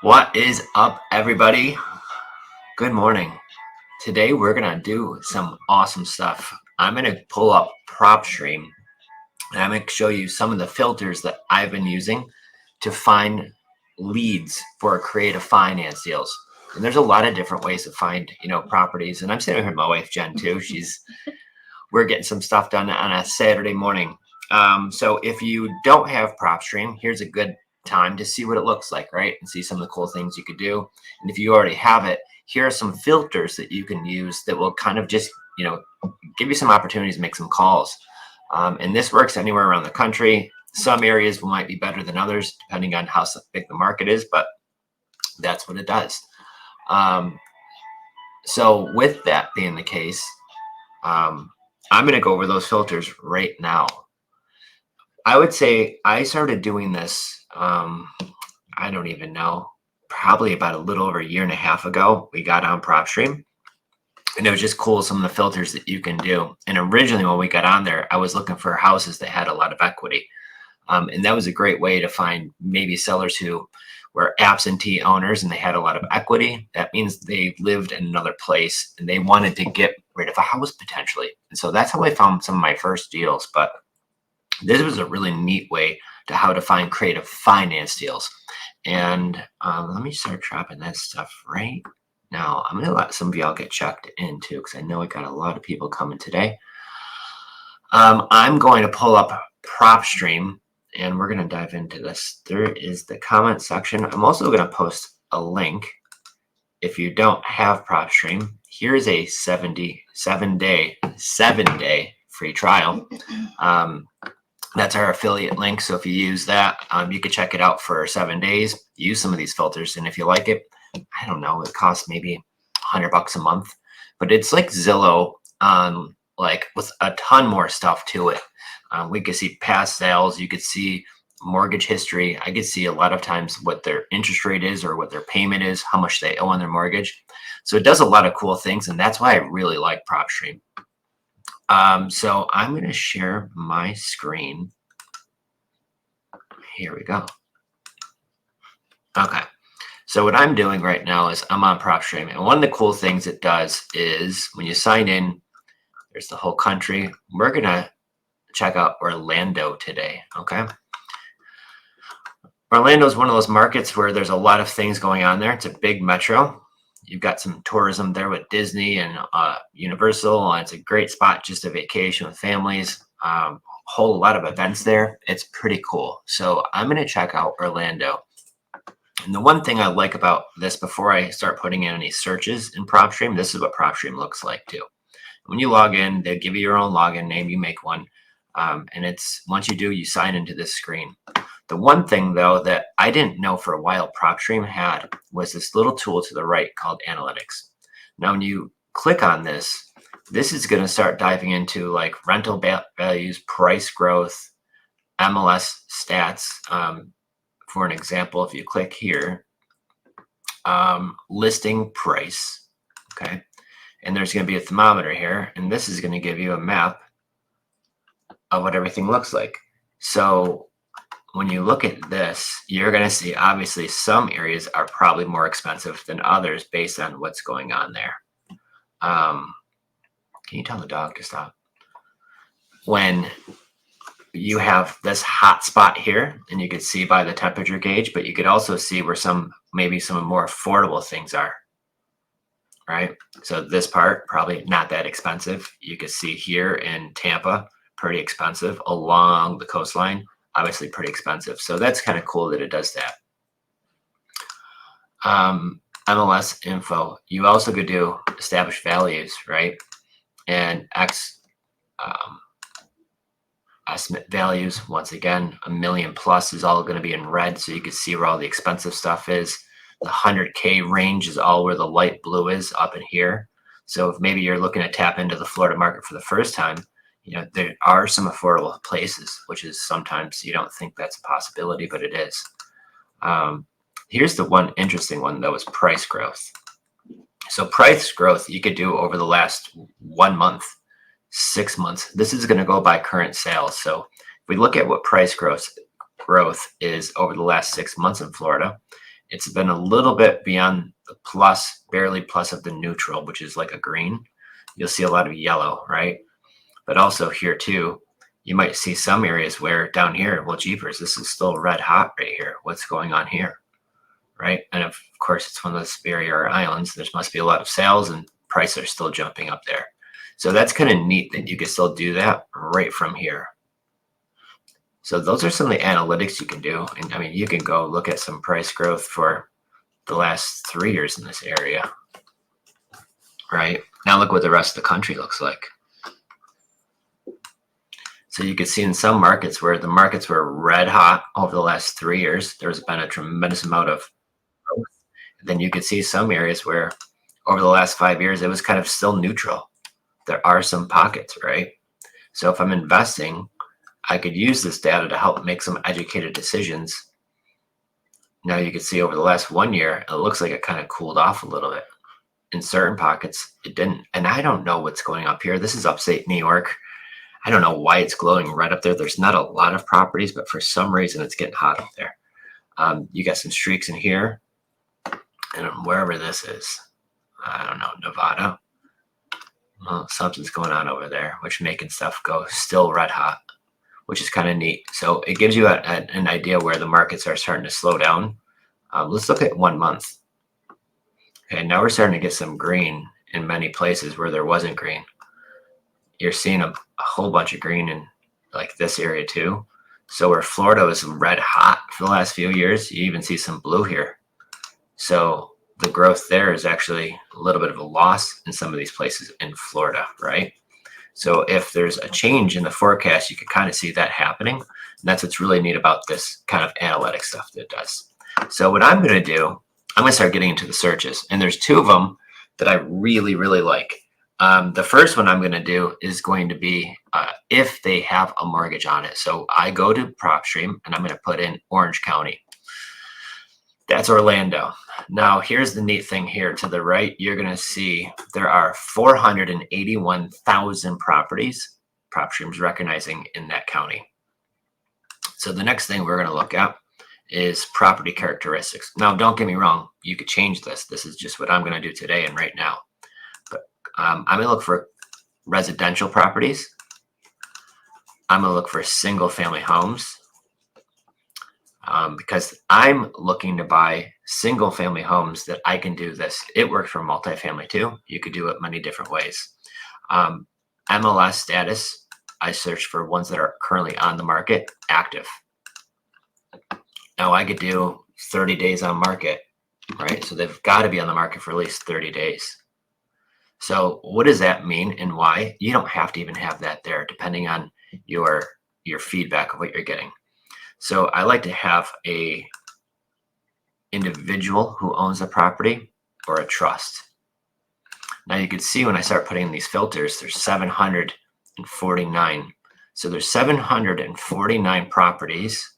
What is up, everybody? Good morning. Today we're gonna do some awesome stuff. I'm gonna pull up Propstream and I'm gonna show you some of the filters that I've been using to find leads for creative finance deals. And there's a lot of different ways to find, properties. And I'm sitting here with my wife, Jenn, too. We're getting some stuff done on a Saturday morning. So if you don't have Propstream, here's a good time to see what it looks like, right? And see some of the cool things you could do. And if you already have it, here are some filters that you can use that will kind of just, give you some opportunities to make some calls. And this works anywhere around the country. Some areas might be better than others, depending on how big the market is, but that's what it does. So with that being the case, I'm going to go over those filters right now. I would say I started doing this, I don't even know, probably about a little over a year and a half ago. We got on Propstream, and it was just cool, some of the filters that you can do. And originally when we got on there, I was looking for houses that had a lot of equity. And that was a great way to find maybe sellers who were absentee owners and they had a lot of equity. That means they lived in another place and they wanted to get rid of a house potentially. And so that's how I found some of my first deals. But this was a really neat way to how to find creative finance deals. And let me start dropping that stuff right now. I'm going to let some of y'all get checked in too, because I know I got a lot of people coming today. I'm going to pull up Propstream and we're going to dive into this. There is the comment section. I'm also going to post a link. If you don't have Propstream, here's a 7-day free trial. That's our affiliate link. So if you use that, you can check it out for 7 days, use some of these filters. And if you like it, I don't know, it costs maybe $100 a month, but it's like Zillow like with a ton more stuff to it. We could see past sales. You could see mortgage history. I could see a lot of times what their interest rate is or what their payment is, how much they owe on their mortgage. So it does a lot of cool things. And that's why I really like Propstream. So I'm going to share my screen. Here we go. Okay. So what I'm doing right now is I'm on Propstream. And one of the cool things it does is when you sign in, there's the whole country. We're going to check out Orlando today. Okay. Orlando is one of those markets where there's a lot of things going on there. It's a big metro. You've got some tourism there with Disney and Universal. It's a great spot just to vacation with families. Whole lot of events there. It's pretty cool. So I'm going to check out Orlando. And the one thing I like about this before I start putting in any searches in Propstream, this is what Propstream looks like too. When you log in, they give you your own login name. You make one. And it's once you do, you sign into this screen. The one thing, though, that I didn't know for a while Propstream had was this little tool to the right called Analytics. Now, when you click on this, this is going to start diving into like rental values, price growth, MLS stats. For an example, if you click here, listing price, okay, and there's going to be a thermometer here, and this is going to give you a map of what everything looks like. So when you look at this, you're going to see obviously some areas are probably more expensive than others based on what's going on there. Can you tell the dog to stop? When you have this hot spot here, and you could see by the temperature gauge, but you could also see where maybe some more affordable things are, right? So this part, probably not that expensive. You could see here in Tampa, pretty expensive. Along the coastline, obviously pretty expensive. So that's kind of cool that it does that. MLS info. You also could do established values, right? And estimate values. Once again, $1 million plus is all going to be in red. So you can see where all the expensive stuff is. The 100K range is all where the light blue is up in here. So if maybe you're looking to tap into the Florida market for the first time, there are some affordable places, which is sometimes you don't think that's a possibility, but it is. Here's the one interesting one, though, is price growth. So price growth you could do over the last 1 month, 6 months. This is going to go by current sales. So if we look at what price growth is over the last 6 months in Florida, It's been a little bit beyond the plus, barely plus of the neutral, which is like a green. You'll see a lot of yellow, right? But also here too, you might see some areas where down here, well, jeepers, this is still red hot right here. What's going on here, right? And of course, it's one of those barrier islands. There must be a lot of sales and prices are still jumping up there. So that's kind of neat that you can still do that right from here. So those are some of the analytics you can do. And I mean, you can go look at some price growth for the last 3 years in this area, right? Now look what the rest of the country looks like. So you can see in some markets where the markets were red hot over the last 3 years, there's been a tremendous amount of growth. Then you could see some areas where over the last 5 years, it was kind of still neutral. There are some pockets, right? So if I'm investing, I could use this data to help make some educated decisions. Now you can see over the last 1 year, it looks like it kind of cooled off a little bit. In certain pockets, it didn't. And I don't know what's going up here. This is upstate New York. I don't know why it's glowing red up there. There's not a lot of properties, but for some reason it's getting hot up there. You got some streaks in here and wherever this is, I don't know, Nevada. Well, something's going on over there, which making stuff go still red hot, which is kind of neat. So it gives you an idea where the markets are starting to slow down. Let's look at 1 month. Okay, now we're starting to get some green in many places where there wasn't green. You're seeing a whole bunch of green in like this area too. So where Florida was red hot for the last few years, you even see some blue here. So the growth there is actually a little bit of a loss in some of these places in Florida, right? So if there's a change in the forecast, you can kind of see that happening. And that's what's really neat about this kind of analytic stuff that it does. So what I'm going to do, I'm going to start getting into the searches. And there's 2 of them that I really, really like. The first one I'm going to do is going to be if they have a mortgage on it. So I go to Propstream and I'm going to put in Orange County. That's Orlando. Now, here's the neat thing here to the right. You're going to see there are 481,000 properties Propstream's recognizing in that county. So the next thing we're going to look at is property characteristics. Now, don't get me wrong. You could change this. This is just what I'm going to do today and right now. But I'm going to look for residential properties. I'm going to look for single family homes. Because I'm looking to buy single family homes that I can do this. It works for multifamily too. You could do it many different ways. MLS status, I search for ones that are currently on the market, active. Now I could do 30 days on market, right? So they've got to be on the market for at least 30 days. So what does that mean and why? You don't have to even have that there depending on your feedback of what you're getting. So I like to have a individual who owns the property or a trust. Now you can see when I start putting in these filters, there's 749. So there's 749 properties,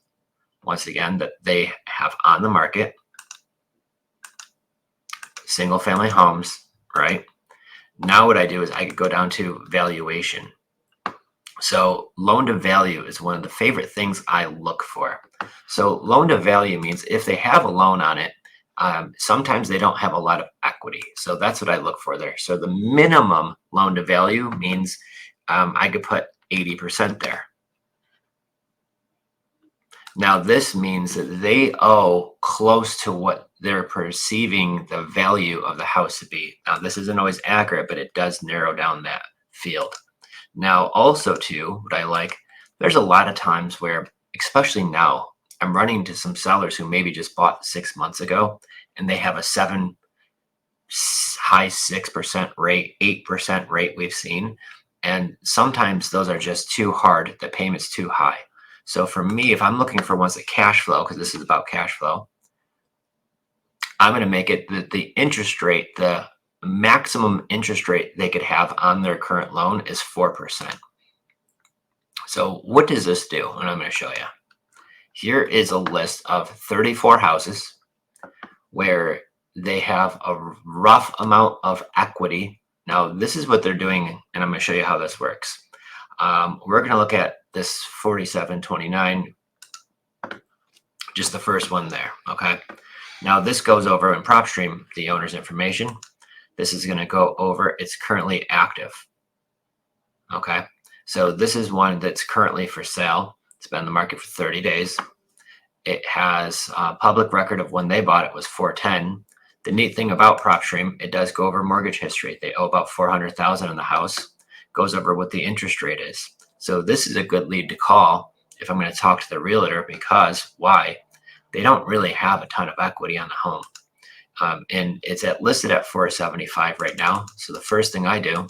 once again, that they have on the market. Single family homes, right? Now what I do is I could go down to valuation. So loan to value is one of the favorite things I look for. So loan to value means if they have a loan on it, sometimes they don't have a lot of equity. So that's what I look for there. So the minimum loan to value means I could put 80% there. Now this means that they owe close to what they're perceiving the value of the house to be. Now this isn't always accurate, but it does narrow down that field. Now, also too, what I like, there's a lot of times where, especially now, I'm running into some sellers who maybe just bought 6 months ago, and they have a high 6% rate, 8% rate we've seen. And sometimes those are just too hard. The payment's too high. So for me, if I'm looking for ones that cash flow, because this is about cash flow, I'm going to make it the interest rate, the maximum interest rate they could have on their current loan is 4%. So what does this do? And I'm going to show you. Here is a list of 34 houses where they have a rough amount of equity. Now, this is what they're doing, and I'm going to show you how this works. We're going to look at this 4729, just the first one there, okay? Now this goes over in Propstream, the owner's information. This is going to go over, it's currently active. Okay. So this is one that's currently for sale. It's been on the market for 30 days. It has a public record of when they bought it was 410. The neat thing about Propstream, it does go over mortgage history. They owe about 400,000 on the house. Goes over what the interest rate is. So this is a good lead to call if I'm going to talk to the realtor, because why? They don't really have a ton of equity on the home. And it's listed at 475 right now. So the first thing I do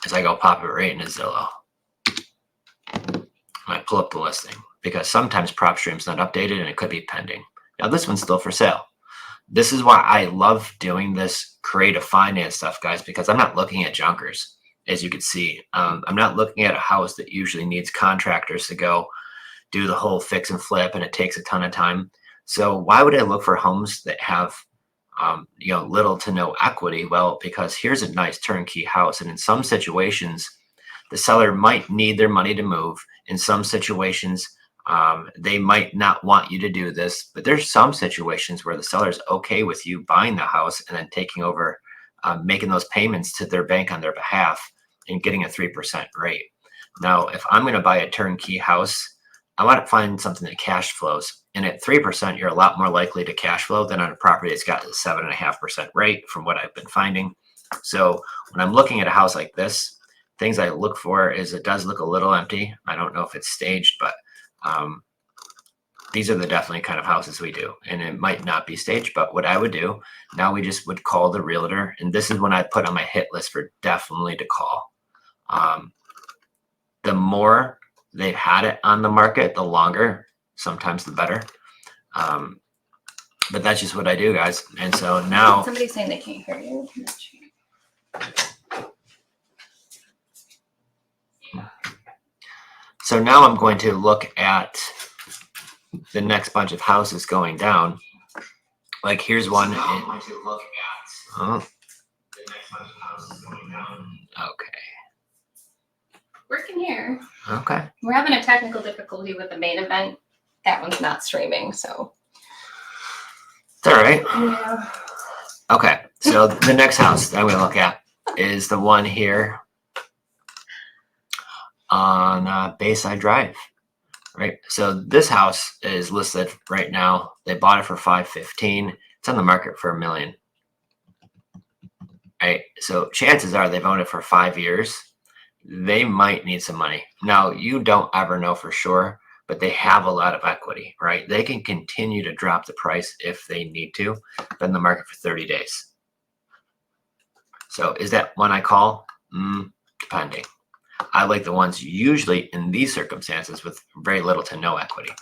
is I go pop it right into Zillow. I pull up the listing because sometimes Propstream's not updated and it could be pending. Now this one's still for sale. This is why I love doing this creative finance stuff, guys, because I'm not looking at junkers, as you can see. I'm not looking at a house that usually needs contractors to go do the whole fix and flip, and it takes a ton of time. So why would I look for homes that have little to no equity? Well, because here's a nice turnkey house, and in some situations, the seller might need their money to move. In some situations, they might not want you to do this, but there's some situations where the seller's okay with you buying the house and then taking over, making those payments to their bank on their behalf and getting a 3% rate. Now, if I'm going to buy a turnkey house, I want to find something that cash flows. And at 3%, you're a lot more likely to cash flow than on a property that's got a 7.5% rate from what I've been finding. So when I'm looking at a house like this, things I look for is it does look a little empty. I don't know if it's staged, but these are the definitely kind of houses we do. And it might not be staged, but what I would do, now we just would call the realtor. And this is when I put on my hit list for definitely to call. The more they've had it on the market, the longer, sometimes the better. But that's just what I do, guys. And so now somebody's saying they can't hear you. So now I'm going to look at the next bunch of houses going down. Like here's one. So I'm going to look at the next bunch of houses going down. Okay. Working here. Okay. We're having a technical difficulty with the main event. That one's not streaming, so. It's all right. Yeah. Okay. So the next house that I'm going to look at is the one here on Bayside Drive. Right. So this house is listed right now. They bought it for $515,000. It's on the market for $1 million. Right. So chances are they've owned it for 5 years. They might need some money. Now, you don't ever know for sure, but they have a lot of equity, right? They can continue to drop the price if they need to. Been in the market for 30 days. So is that one I call? Depending. I like the ones usually in these circumstances with very little to no equity.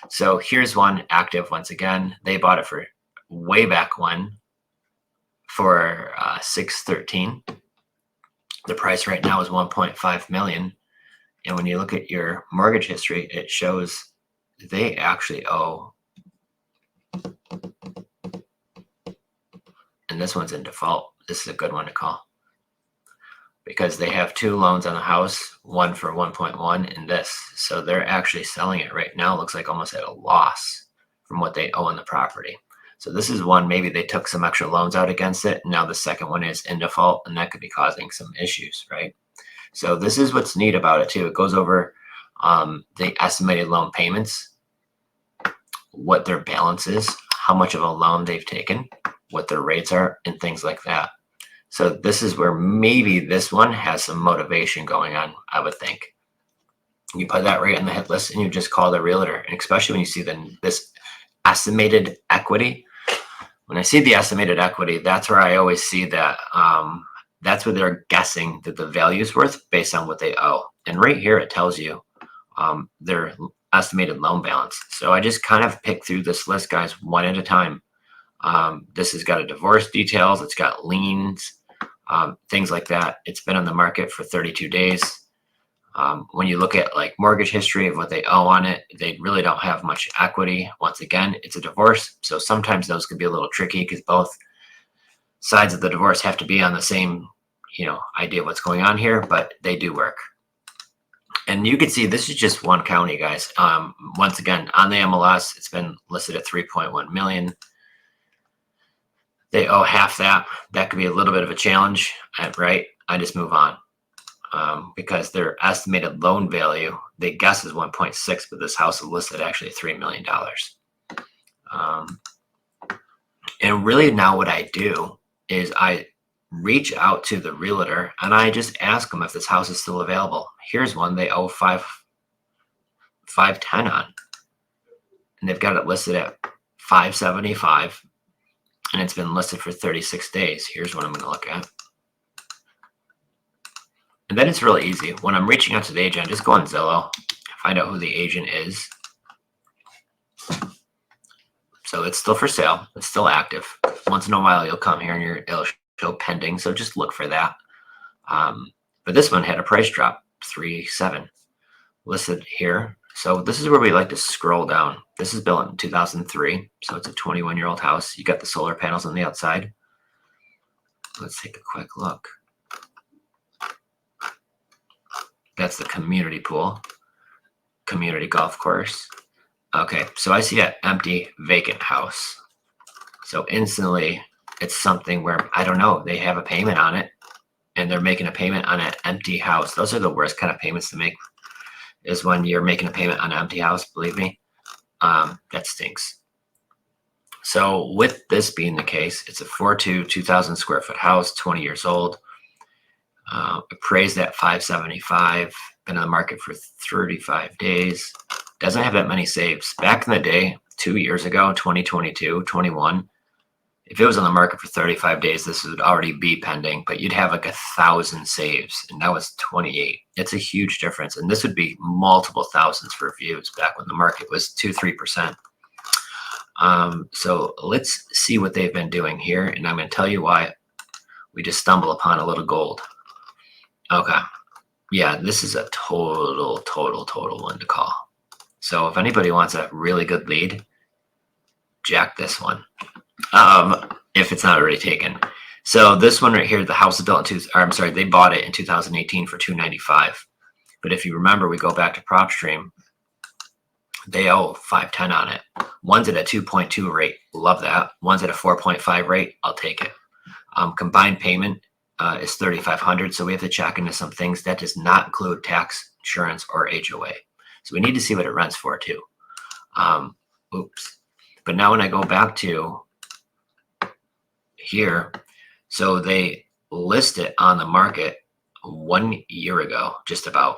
So here's one active once again. They bought it for way back when for $613,000. The price right now is $1.5 million. And when you look at your mortgage history, it shows they actually owe, and this one's in default. This is a good one to call because they have 2 loans on the house, one for 1.1 and this. So they're actually selling it right now. It looks like almost at a loss from what they owe on the property. So this is one, maybe they took some extra loans out against it. And now the second one is in default, and that could be causing some issues, right? So this is what's neat about it too. It goes over the estimated loan payments, what their balance is, how much of a loan they've taken, what their rates are, and things like that. So this is where maybe this one has some motivation going on, I would think. You put that right on the hit list and you just call the realtor. And especially when you see this estimated equity. When I see the estimated equity, that's where I always see that that's what they're guessing that the value is worth based on what they owe. And right here, it tells you their estimated loan balance. So I just kind of pick through this list, guys, one at a time. This has got a divorce details. It's got liens, things like that. It's been on the market for 32 days. When you look at like mortgage history of what they owe on it, they really don't have much equity. Once again, it's a divorce. So sometimes those can be a little tricky because both sides of the divorce have to be on the same, idea of what's going on here, but they do work. And you can see this is just one county, guys. Once again, on the MLS, it's been listed at 3.1 million. They owe half that. That could be a little bit of a challenge, right? I just move on because their estimated loan value, they guess is 1.6, but this house is listed actually at $3 million. And really now what I do is I reach out to the realtor and I just ask them if this house is still available. Here's one they owe 510 on, and they've got it listed at 575, and it's been listed for 36 days. Here's what I'm going to look at. And then it's really easy. When I'm reaching out to the agent, just go on Zillow, find out who the agent is. So it's still for sale. It's still active. Once in a while, you'll come here and it'll show pending. So just look for that. But this one had a price drop, 3.7 listed here. So this is where we like to scroll down. This is built in 2003. So it's a 21-year-old house. You got the solar panels on the outside. Let's take a quick look. That's the community pool, community golf course. Okay, so I see an empty, vacant house. So instantly, it's something where, I don't know, they have a payment on it, and they're making a payment on an empty house. Those are the worst kind of payments to make, is when you're making a payment on an empty house, believe me. That stinks. So with this being the case, it's a 4.2, 2,000 square foot house, 20 years old. Appraised at 575, been on the market for 35 days. Doesn't have that many saves. Back in the day, 2 years ago, 2022, 21, if it was on the market for 35 days, this would already be pending, but you'd have like 1,000 saves, and now it's 28. It's a huge difference, and this would be multiple thousands for views back when the market was 2-3%. So let's see what they've been doing here, and I'm going to tell you why we just stumble upon a little gold. Okay. Yeah, this is a total one to call. So if anybody wants a really good lead, jack this one. If it's not already taken. So this one right here, the house is built in they bought it in 2018 for $295. But if you remember, we go back to Propstream, they owe 510 on it. One's at a 2.2 rate. Love that. One's at a 4.5 rate. I'll take it. Combined payment is $3,500. So we have to check into some things that does not include tax, insurance, or HOA. So we need to see what it rents for too. Oops. But now when I go back to here, so they list it on the market 1 year ago, just about,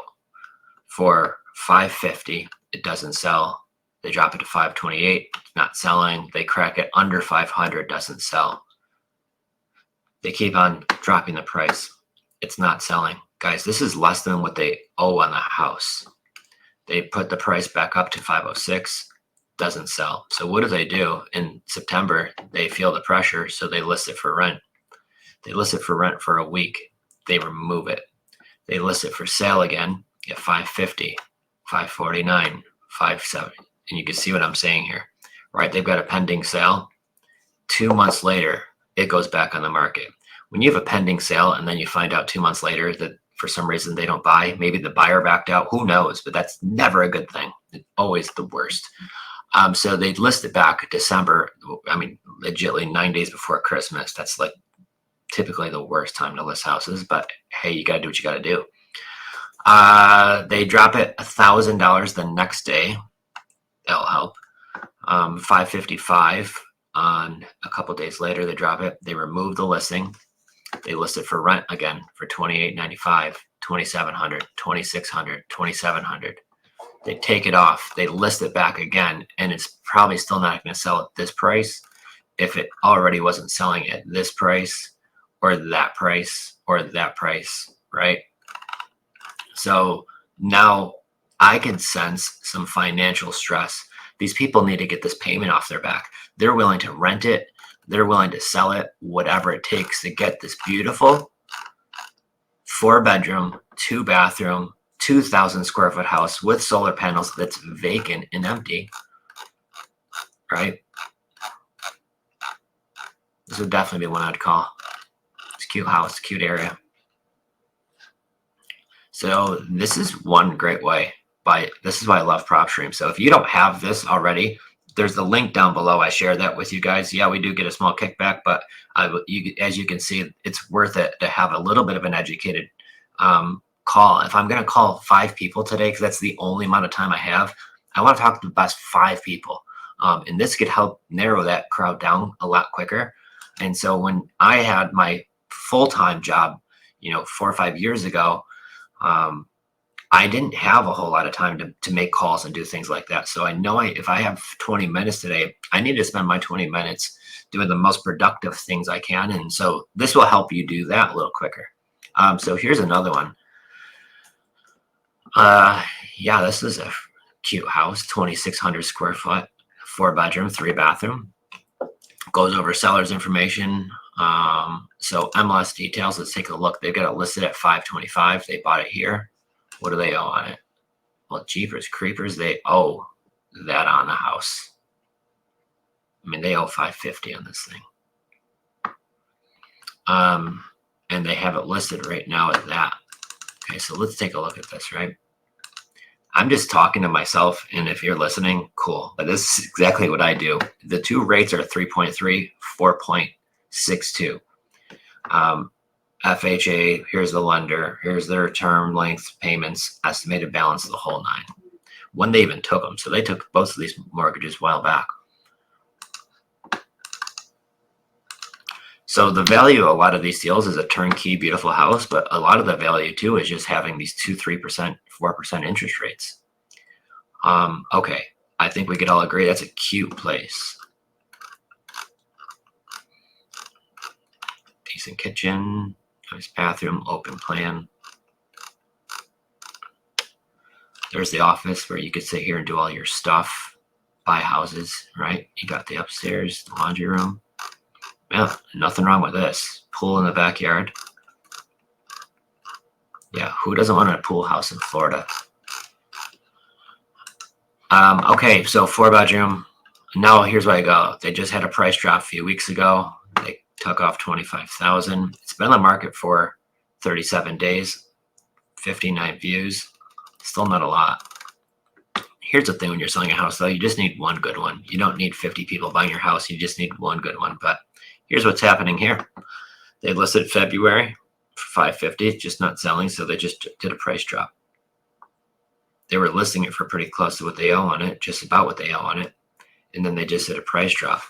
for 550. It doesn't sell. They drop it to 528. Not selling. They crack it under 500. Doesn't sell. They keep on dropping the price. It's not selling. Guys, this is less than what they owe on the house. They put the price back up to 506. Doesn't sell. So what do? In September, they feel the pressure, so they list it for rent. They list it for rent for a week. They remove it. They list it for sale again at 550, 549, 570. And you can see what I'm saying here, right? They've got a pending sale. 2 months later, it goes back on the market. When you have a pending sale and then you find out 2 months later that for some reason they don't buy, maybe the buyer backed out, who knows? But that's never a good thing. It's always the worst. So they list it back December. I mean, legitimately 9 days before Christmas. That's like typically the worst time to list houses, but hey, you got to do what you got to do. They drop it $1,000 the next day. That'll help. 555 on a couple days later, they drop it. They remove the listing. They list it for rent again for $2,895, $2,700, $2,600, $2,700. They take it off. They list it back again, and it's probably still not going to sell at this price if it already wasn't selling at this price or that price or that price, right? So now I can sense some financial stress. These people need to get this payment off their back. They're willing to rent it. They're willing to sell it, whatever it takes to get this beautiful 4-bedroom, 2-bathroom, 2,000 square foot house with solar panels that's vacant and empty, right? This would definitely be one I'd call. It's a cute house, cute area. So this is one great way. This is why I love Propstream. So if you don't have this already, there's the link down below. I share that with you guys. Yeah, we do get a small kickback, but as you can see, it's worth it to have a little bit of an educated call. If I'm going to call 5 people today, because that's the only amount of time I have, I want to talk to the best 5 people. And this could help narrow that crowd down a lot quicker. And so when I had my full-time job, 4 or 5 years ago, I didn't have a whole lot of time to make calls and do things like that. So I know if I have 20 minutes today, I need to spend my 20 minutes doing the most productive things I can. And so this will help you do that a little quicker. So here's another one. Yeah, this is a cute house, 2,600 square foot, 4-bedroom, 3-bathroom. Goes over seller's information. So MLS details, let's take a look. They've got it listed at $525. They bought it here. What do they owe on it? Well, jeepers creepers, they owe that on the house. I mean, they owe $550 on this thing. And they have it listed right now at that. Okay, so let's take a look at this, right? I'm just talking to myself, and if you're listening, cool. But this is exactly what I do. The 2 rates are 3.3, 4.62. FHA, here's the lender, here's their term, length, payments, estimated balance of the whole 9. When they even took them. So they took both of these mortgages a while back. So the value of a lot of these deals is a turnkey, beautiful house, but a lot of the value too is just having these 2%, 3%, 4% interest rates. Okay, I think we could all agree that's a cute place. Decent kitchen, nice bathroom, open plan. There's the office where you could sit here and do all your stuff, buy houses, right? You got the upstairs, the laundry room. Yeah, nothing wrong with this. Pool in the backyard. Yeah, who doesn't want a pool house in Florida? Okay, so 4-bedroom. Now here's where I go. They just had a price drop a few weeks ago. They took off $25,000. It's been on the market for 37 days, 59 views. Still not a lot. Here's the thing when you're selling a house, though, you just need one good one. You don't need 50 people buying your house. You just need one good one. But here's what's happening here. They listed February for $550, just not selling, so they just did a price drop. They were listing it for pretty close to what they owe on it, just about what they owe on it. And then they just did a price drop.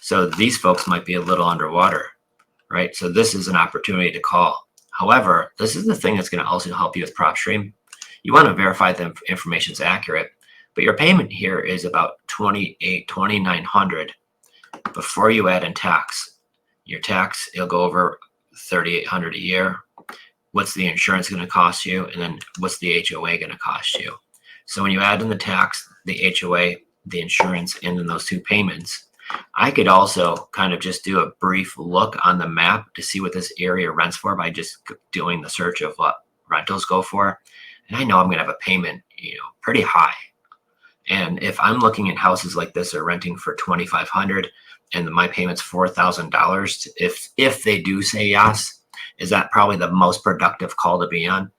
So these folks might be a little underwater, right? So this is an opportunity to call. However, this is the thing that's going to also help you with Propstream. You want to verify the information is accurate, but your payment here is about $2,900 before you add in tax. Your tax, it'll go over $3,800 a year. What's the insurance going to cost you? And then what's the HOA going to cost you? So when you add in the tax, the HOA, the insurance, and then those 2 payments, I could also kind of just do a brief look on the map to see what this area rents for by just doing the search of what rentals go for. And I know I'm going to have a payment, pretty high. And if I'm looking at houses like this are renting for $2,500 and my payment's $4,000, if they do say yes, is that probably the most productive call to be on?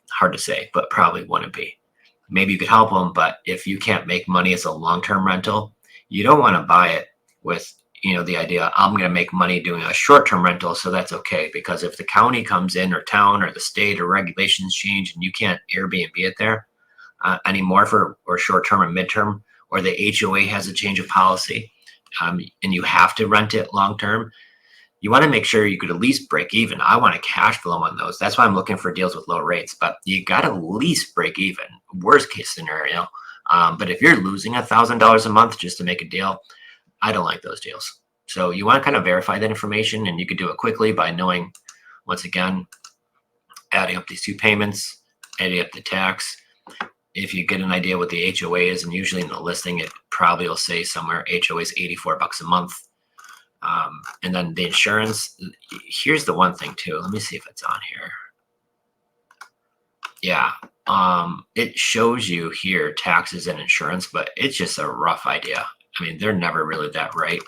Hard to say, but probably wouldn't be. Maybe you could help them, but if you can't make money as a long-term rental, you don't want to buy it with, the idea, I'm going to make money doing a short-term rental, so that's okay. Because if the county comes in or town or the state or regulations change and you can't Airbnb it there anymore for short-term and midterm, or the HOA has a change of policy and you have to rent it long-term, you want to make sure you could at least break even. I want a cash flow on those. That's why I'm looking for deals with low rates, but you got to at least break even. Worst case scenario. But if you're losing $1,000 a month just to make a deal, I don't like those deals. So you want to kind of verify that information, and you could do it quickly by knowing, once again, adding up these 2 payments, adding up the tax. If you get an idea what the HOA is, and usually in the listing, it probably will say somewhere HOA is $84 a month. And then the insurance, here's the one thing too. Let me see if it's on here. Yeah. It shows you here taxes and insurance, but it's just a rough idea. I mean, they're never really that right.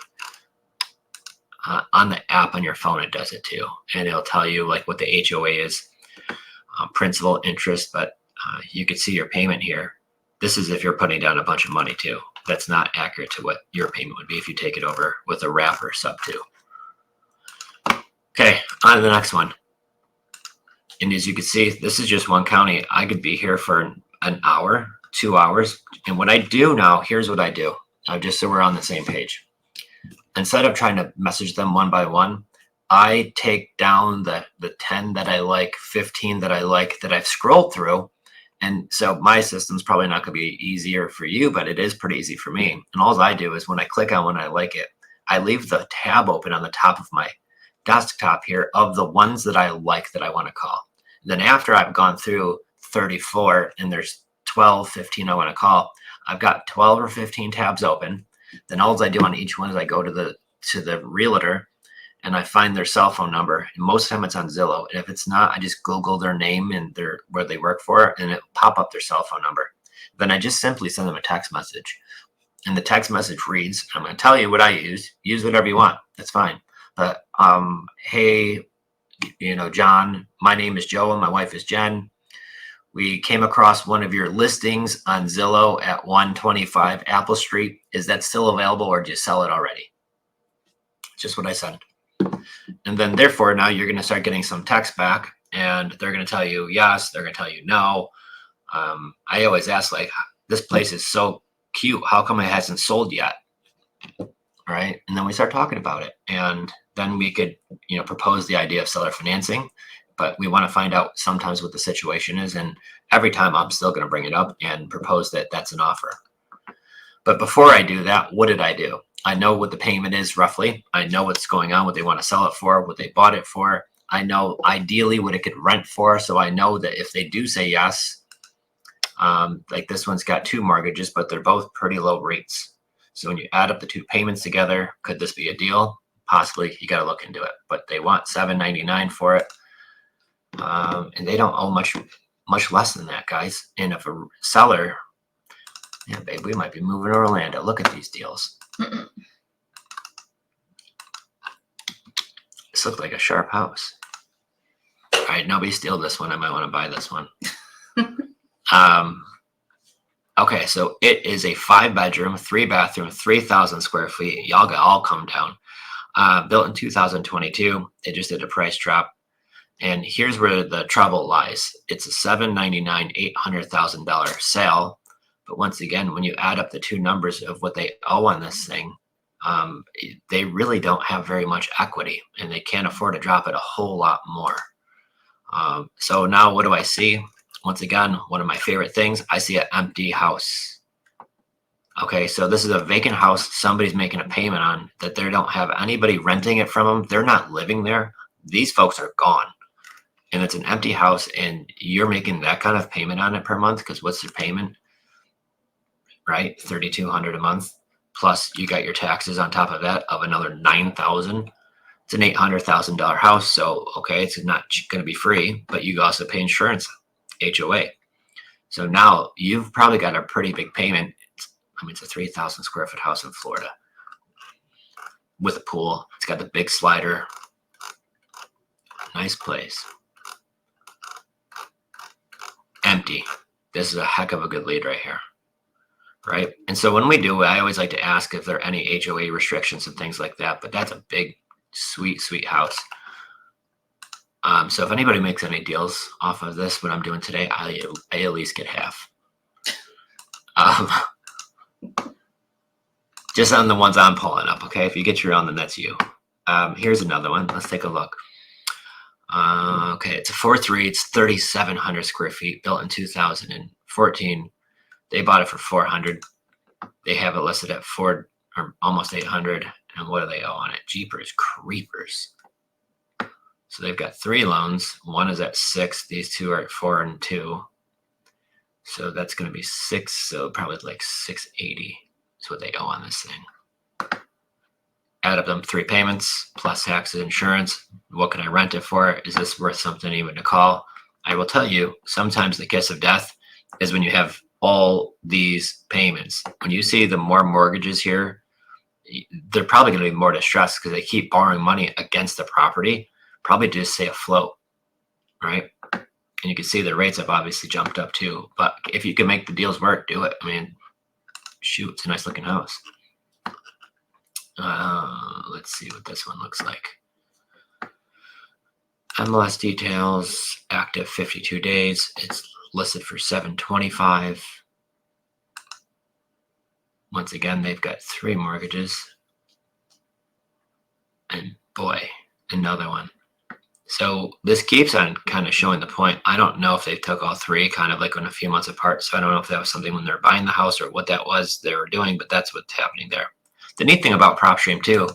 On the app on your phone, it does it too. And it'll tell you like what the HOA is. principal, interest, but you can see your payment here. This is if you're putting down a bunch of money too. That's not accurate to what your payment would be if you take it over with a wrapper sub two. Okay, on to the next one. And as you can see, this is just one county. I could be here for an hour, 2 hours. And what I do now, here's what I do. Just so we're on the same page. Instead of trying to message them one by one, I take down the 10 that I like, 15 that I like, that I've scrolled through. And so my system's probably not going to be easier for you, but it is pretty easy for me. And all I do is when I click on one I like it, I leave the tab open on the top of my desktop here of the ones that I like that I want to call. Then after I've gone through 34 and there's 12, 15 I want to call, I've got 12 or 15 tabs open. Then all I do on each one is I go to the realtor and I find their cell phone number. And most of the time it's on Zillow. And if it's not, I just Google their name and where they work for, and it pop up their cell phone number. Then I just simply send them a text message. And the text message reads, I'm going to tell you what I use. Use whatever you want. That's fine. But hey, John, my name is Joe and my wife is Jen. We came across one of your listings on Zillow at 125 Apple Street. Is that still available, or did you sell it already? Just what I said. And then therefore now you're going to start getting some text back, and they're going to tell you yes, they're going to tell you no. I always ask, like, this place is so cute, how come it hasn't sold yet? Right? And then we start talking about it, and then we could propose the idea of seller financing, but we want to find out sometimes what the situation is, and every time I'm still going to bring it up and propose that that's an offer. But before I do that, what did I do? I know what the payment is roughly. I know what's going on, what they want to sell it for, what they bought it for. I know ideally what it could rent for. So I know that if they do say yes, like this one's got 2 mortgages, but they're both pretty low rates. So when you add up the 2 payments together, could this be a deal? Possibly. You got to look into it. But they want $799 for it, and they don't owe much less than that, guys. And if a seller, yeah, babe, we might be moving to Orlando. Look at these deals. This looks like a sharp house. All right, nobody steal this one. I might want to buy this one. Okay, so it is a 5-bedroom, 3-bathroom, 3,000 square feet. Y'all got all come down. Built in 2022. They just did a price drop. And here's where the trouble lies. It's a $799,000, $800,000 sale. But once again, when you add up the 2 numbers of what they owe on this thing, they really don't have very much equity, and they can't afford to drop it a whole lot more. So now what do I see? Once again, one of my favorite things, I see an empty house. Okay, so this is a vacant house somebody's making a payment on that they don't have anybody renting it from them. They're not living there. These folks are gone. And it's an empty house, and you're making that kind of payment on it per month, because what's your payment? Right? $3,200 a month. Plus you got your taxes on top of that of another $9,000. It's an $800,000 house. So, okay, it's not going to be free, but you also pay insurance, HOA. So now you've probably got a pretty big payment. I mean, it's a 3,000 square foot house in Florida with a pool. It's got the big slider. Nice place. Empty. This is a heck of a good lead right here. Right? And so when we do, I always like to ask if there are any HOA restrictions and things like that, but that's a big, sweet, sweet house. So if anybody makes any deals off of this, what I'm doing today, I at least get half. Just on the ones I'm pulling up, okay? If you get your own, then that's you. Here's another one. Let's take a look. Okay, it's a 4.3. It's 3,700 square feet, built in 2014. They bought it for $400. They have it listed at $400 or almost $800. And what do they owe on it? Jeepers creepers. So they've got 3 loans. One is at 6. These 2 are at 4 and 2. So that's going to be 6. So probably like $680 is what they owe on this thing. Add up them 3 payments plus taxes, insurance. What can I rent it for? Is this worth something even to call? I will tell you, sometimes the kiss of death is when you have all these payments. When you see the more mortgages here, they're probably going to be more distressed because they keep borrowing money against the property, probably to just stay afloat, right? And you can see the rates have obviously jumped up too. But if you can make the deals work, do it. I mean, shoot, it's a nice looking house. Let's see what this one looks like. MLS details, active 52 days. It's listed for $725. Once again, they've got 3 mortgages. And boy, another one. So this keeps on kind of showing the point. I don't know if they took all 3 kind of like in a few months apart. So I don't know if that was something when they're buying the house or what that was they were doing, but that's what's happening there. The neat thing about Propstream too,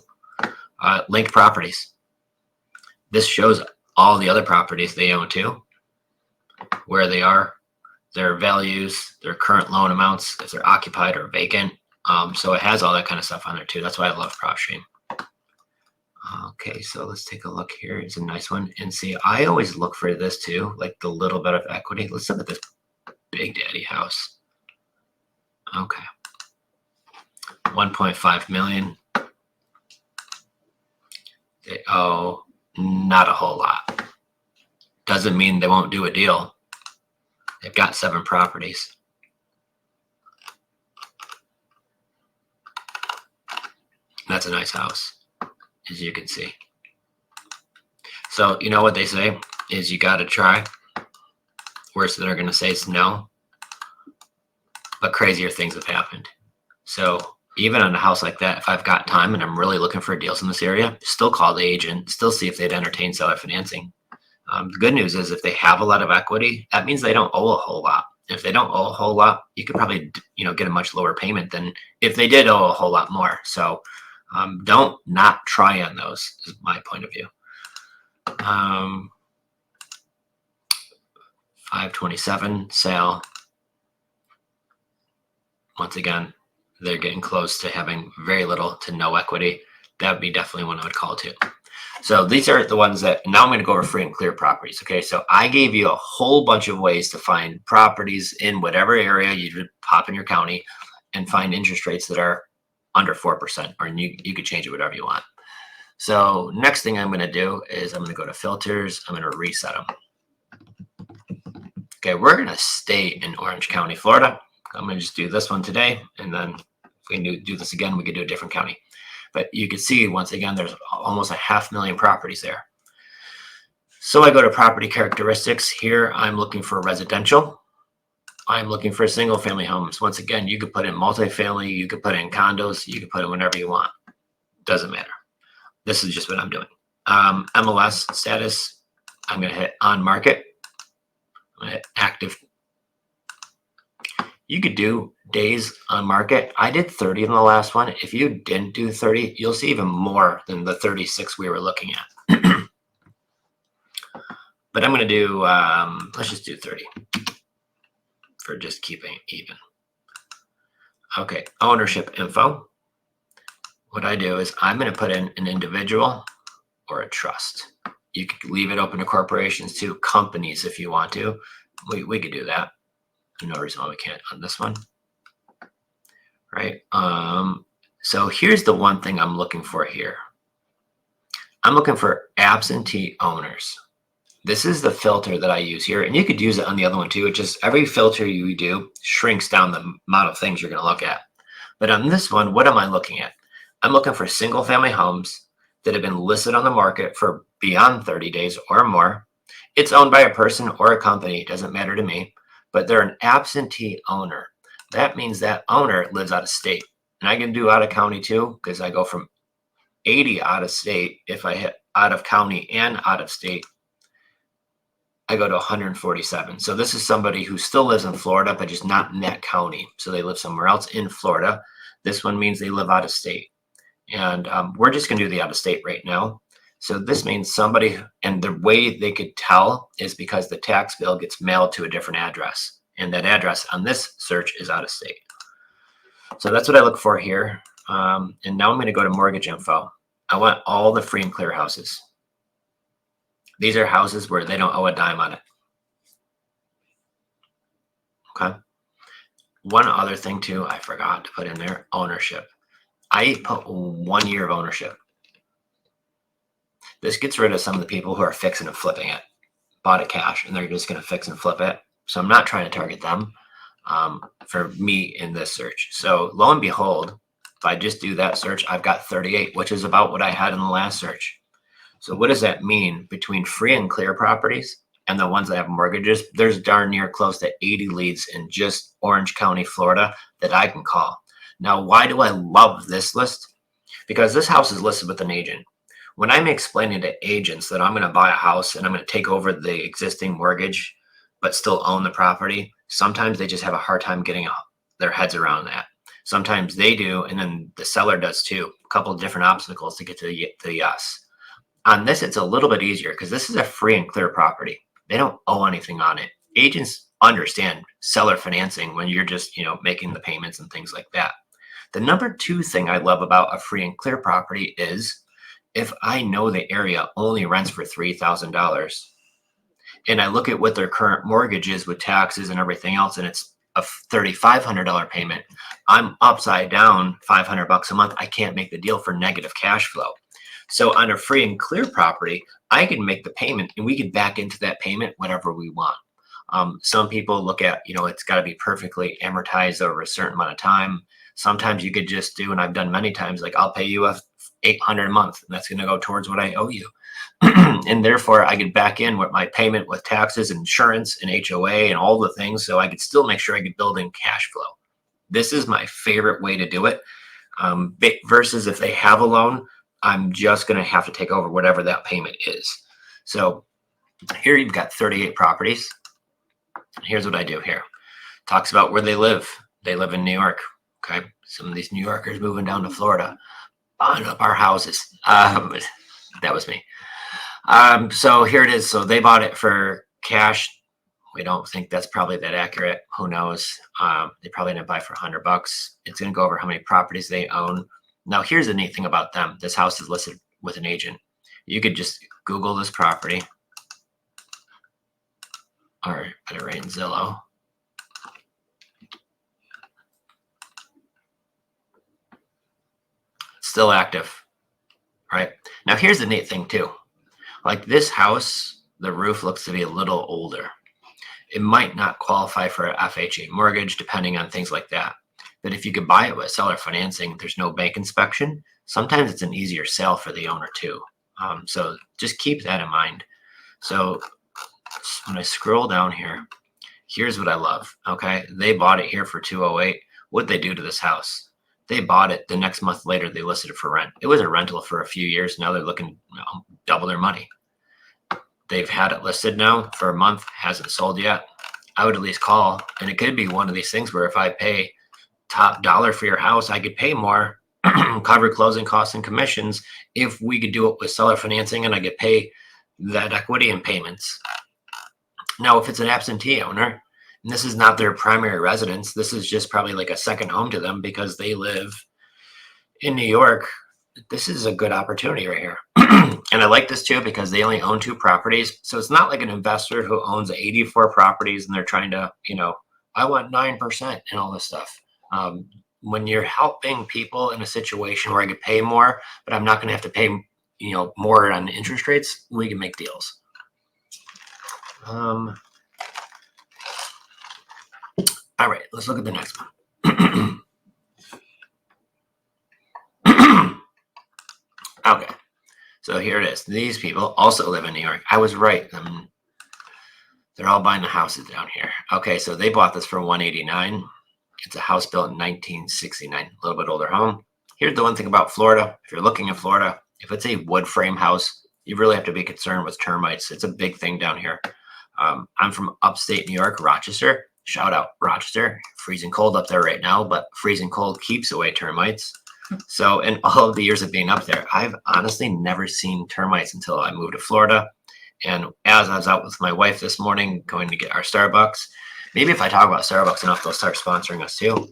linked properties. This shows all the other properties they own too, where they are, their values, their current loan amounts, if they're occupied or vacant. So it has all that kind of stuff on there too. That's why I love Propstream. Okay, so let's take a look here. It's a nice one. And see, I always look for this too, like the little bit of equity. Let's look at this Big Daddy house. Okay. 1.5 million. They owe not a whole lot. Doesn't mean they won't do a deal. They've got 7 properties. That's a nice house, as you can see. So you know what they say is you got to try. Worst they're going to say is no. But crazier things have happened. So even on a house like that, if I've got time and I'm really looking for deals in this area, still call the agent, still see if they'd entertain seller financing. The good news is if they have a lot of equity, that means they don't owe a whole lot. If they don't owe a whole lot, you could probably, get a much lower payment than if they did owe a whole lot more. So don't not try on those is my point of view. 527 sale. Once again, they're getting close to having very little to no equity. That would be definitely one I would call too. So these are the ones that now I'm going to go over free and clear properties. Okay, so I gave you a whole bunch of ways to find properties in whatever area you pop in your county and find interest rates that are under 4%, or you could change it whatever you want. So next thing I'm going to do is I'm going to go to filters. I'm going to reset them. Okay, we're going to stay in Orange County, Florida. I'm going to just do this one today, and then if we do this again, we could do a different county. But you can see, once again, there's almost 500,000 properties there. So I go to property characteristics. Here, I'm looking for residential. I'm looking for single family homes. Once again, you could put in multifamily, you could put in condos, you could put in whatever you want. Doesn't matter. This is just what I'm doing. MLS status, I'm going to hit on market. I'm going to hit active. You could do days on market. I did 30 in the last one. If you didn't do 30, you'll see even more than the 36 we were looking at. But I'm going to do, let's just do 30 for just keeping it even. Okay, ownership info. What I do is I'm going to put in an individual or a trust. You could leave it open to corporations too, companies if you want to. We could do that. No reason why we can't on this one. Right. So here's the one thing I'm looking for here. I'm looking for absentee owners. This is the filter that I use here, and you could use it on the other one too. It just every filter you do shrinks down the amount of things you're going to look at. But on this one, what am I looking at? I'm looking for single family homes that have been listed on the market for beyond 30 days or more. It's owned by a person or a company. It doesn't matter to me, but they're an absentee owner. That means that owner lives out of state. And I can do out of county too, because I go from 80 out of state. If I hit out of county and out of state, I go to 147. So this is somebody who still lives in Florida, but just not in that county. So they live somewhere else in Florida. This one means they live out of state. And we're just going to do the out of state right now. So this means somebody, and the way they could tell is because the tax bill gets mailed to a different address. And that address on this search is out of state. So that's what I look for here. And now I'm going to go to mortgage info. I want all the free and clear houses. These are houses where they don't owe a dime on it. Okay. One other thing too, I forgot to put in there, ownership. I put 1 year of ownership. This gets rid of some of the people who are fixing and flipping it. bought it cash and they're just going to fix and flip it. So I'm not trying to target them for me in this search. So lo and behold, if I just do that search, I've got 38, which is about what I had in the last search. So what does that mean between free and clear properties and the ones that have mortgages? There's darn near close to 80 leads in just Orange County, Florida that I can call. Now, why do I love this list? Because this house is listed with an agent. When I'm explaining to agents that I'm going to buy a house and I'm going to take over the existing mortgage, but still own the property, sometimes they just have a hard time getting their heads around that. Sometimes they do, and then the seller does too. A couple of different obstacles to get to the yes. On this, it's a little bit easier because this is a free and clear property. They don't owe anything on it. Agents understand seller financing when you're just, making the payments and things like that. The number two thing I love about a free and clear property is if I know the area only rents for $3,000 and I look at what their current mortgage is with taxes and everything else, and it's a $3,500 payment, I'm upside down $500 a month. I can't make the deal for negative cash flow. So on a free and clear property, I can make the payment and we can back into that payment whatever we want. Some people look at, it's got to be perfectly amortized over a certain amount of time. Sometimes you could just do, and I've done many times, like I'll pay you $800 a month, and that's going to go towards what I owe you. And therefore, I could back in with my payment with taxes, insurance, and HOA, and all the things, so I could still make sure I could build in cash flow. This is my favorite way to do it. Versus if they have a loan, I'm just going to have to take over whatever that payment is. So here you've got 38 properties. Here's what I do here. Talks about where they live. They live in New York. Okay. Some of these New Yorkers moving down to Florida, buying up our houses. That was me. So here it is. So they bought it for cash. We don't think that's probably that accurate. Who knows? They probably didn't buy for $100. It's going to go over how many properties they own. Now, here's the neat thing about them. This house is listed with an agent. You could just Google this property, or better rate in Zillow. Still active, right? Now, here's the neat thing too. Like this house, the roof looks to be a little older. It might not qualify for an FHA mortgage, depending on things like that. But if you could buy it with seller financing, there's no bank inspection. Sometimes it's an easier sale for the owner too. So just keep that in mind. So when I scroll down here, here's what I love. Okay, they bought it here for $208. What'd they do to this house? They bought it. The next month later, they listed it for rent. It was a rental for a few years. Now they're looking double their money. They've had it listed now for a month, hasn't sold yet. I would at least call, and it could be one of these things where if I pay top dollar for your house, I could pay more, cover closing costs and commissions if we could do it with seller financing and I could pay that equity and payments. Now, if it's an absentee owner, and this is not their primary residence, this is just probably like a second home to them because they live in New York, this is a good opportunity right here. And I like this too because they only own 2 properties. So it's not like an investor who owns 84 properties and they're trying to, I want 9% and all this stuff. When you're helping people in a situation where I could pay more, but I'm not going to have to pay, more on interest rates, we can make deals. All right, let's look at the next one. Okay, so here it is. These people also live in New York. I was right. They're all buying the houses down here. Okay, so they bought this for $189. It's a house built in 1969, a little bit older home. Here's the one thing about Florida. If you're looking at Florida, if it's a wood frame house, you really have to be concerned with termites. It's a big thing down here. I'm from upstate New York, Rochester. Shout out Rochester. Freezing cold up there right now, but freezing cold keeps away termites. So in all of the years of being up there, I've honestly never seen termites until I moved to Florida. And as I was out with my wife this morning, going to get our Starbucks, maybe if I talk about Starbucks enough, they'll start sponsoring us too.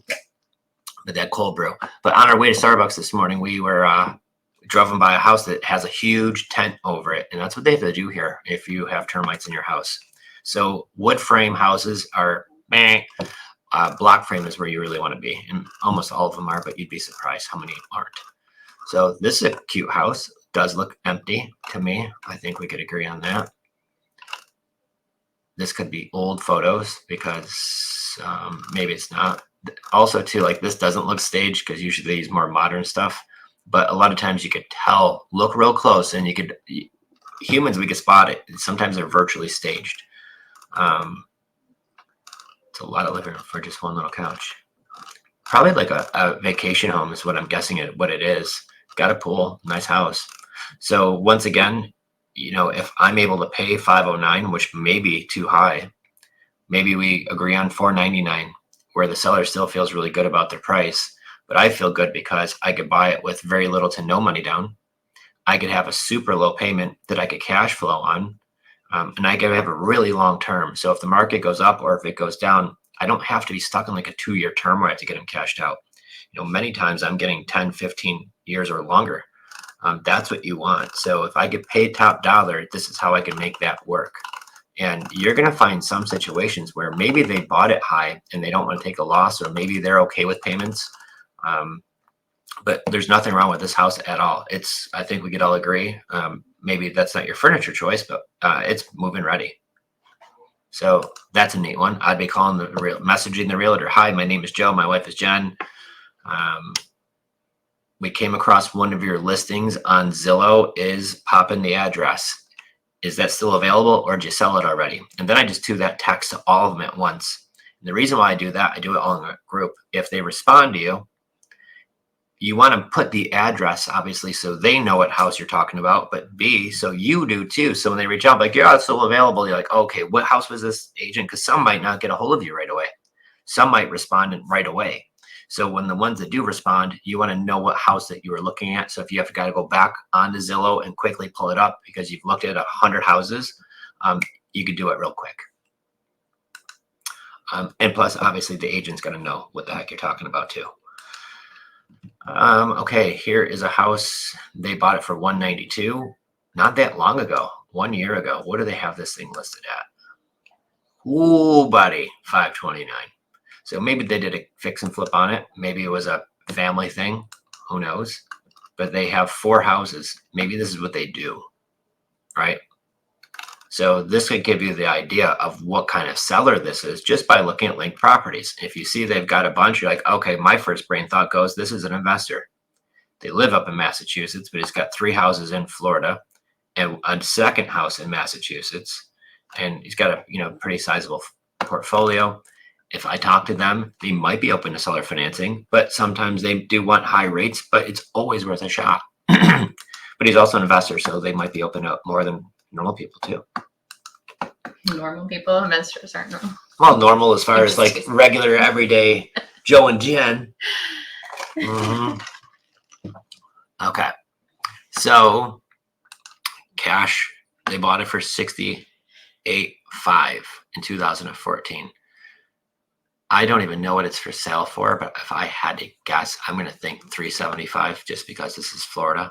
But that cold brew. But on our way to Starbucks this morning, we were driven by a house that has a huge tent over it. And that's what they have to do here if you have termites in your house. So wood frame houses are block frame is where you really want to be. And almost all of them are, but you'd be surprised how many aren't. So this is a cute house. Does look empty to me. I think we could agree on that. this could be old photos because maybe it's not. Also, too, like this doesn't look staged because usually they use more modern stuff. But a lot of times you could tell, look real close, and humans, we could spot it. Sometimes they're virtually staged. It's a lot of living room for just one little couch. Probably like a vacation home is what I'm guessing what it is. Got a pool, nice house. So once again, if I'm able to pay $509, which may be too high, maybe we agree on $499, where the seller still feels really good about their price. But I feel good because I could buy it with very little to no money down. I could have a super low payment that I could cash flow on. And I could have a really long term. So if the market goes up or if it goes down, I don't have to be stuck in like a 2-year term where I have to get them cashed out. Many times I'm getting 10, 15 years or longer. That's what you want. So if I get paid top dollar, this is how I can make that work. And you're going to find some situations where maybe they bought it high and they don't want to take a loss, or maybe they're okay with payments. But there's nothing wrong with this house at all. I think we could all agree. Maybe that's not your furniture choice, but it's move-in ready. So that's a neat one. I'd be messaging the realtor. Hi, my name is Joe. My wife is Jen. We came across one of your listings on Zillow. Pop in the address. Is that still available, or did you sell it already? And then I just do that text to all of them at once. And the reason why I do that, I do it all in a group. If they respond to you, you want to put the address, obviously, so they know what house you're talking about, but B, so you do too. So when they reach out, like, yeah, it's still available. You're like, okay, what house was this agent? Because some might not get a hold of you right away. Some might respond right away. So when the ones that do respond, you want to know what house that you were looking at. So if you have got to go back onto Zillow and quickly pull it up because you've looked at 100 houses, you could do it real quick. And plus, obviously, the agent's going to know what the heck you're talking about too. Okay, here is a house. They bought it for $192 not that long ago, 1 year ago. What do they have this thing listed at? Ooh, buddy, $529. So maybe they did a fix and flip on it. Maybe it was a family thing. Who knows? But they have 4 houses. Maybe this is what they do, right? So this could give you the idea of what kind of seller this is just by looking at linked properties. If you see they've got a bunch, you're like, okay, my first brain thought goes, this is an investor. They live up in Massachusetts, but he's got 3 houses in Florida and a second house in Massachusetts. And he's got a pretty sizable portfolio. If I talk to them, they might be open to seller financing, but sometimes they do want high rates, but it's always worth a shot. But he's also an investor, so they might be open to more than normal people too. Normal people, investors aren't normal. Well, normal as far as like regular, everyday Joe and Jen. Mm-hmm. Okay. So cash, they bought it for $68,500 in 2014. I don't even know what it's for sale for, but if I had to guess, I'm going to think $375 just because this is Florida.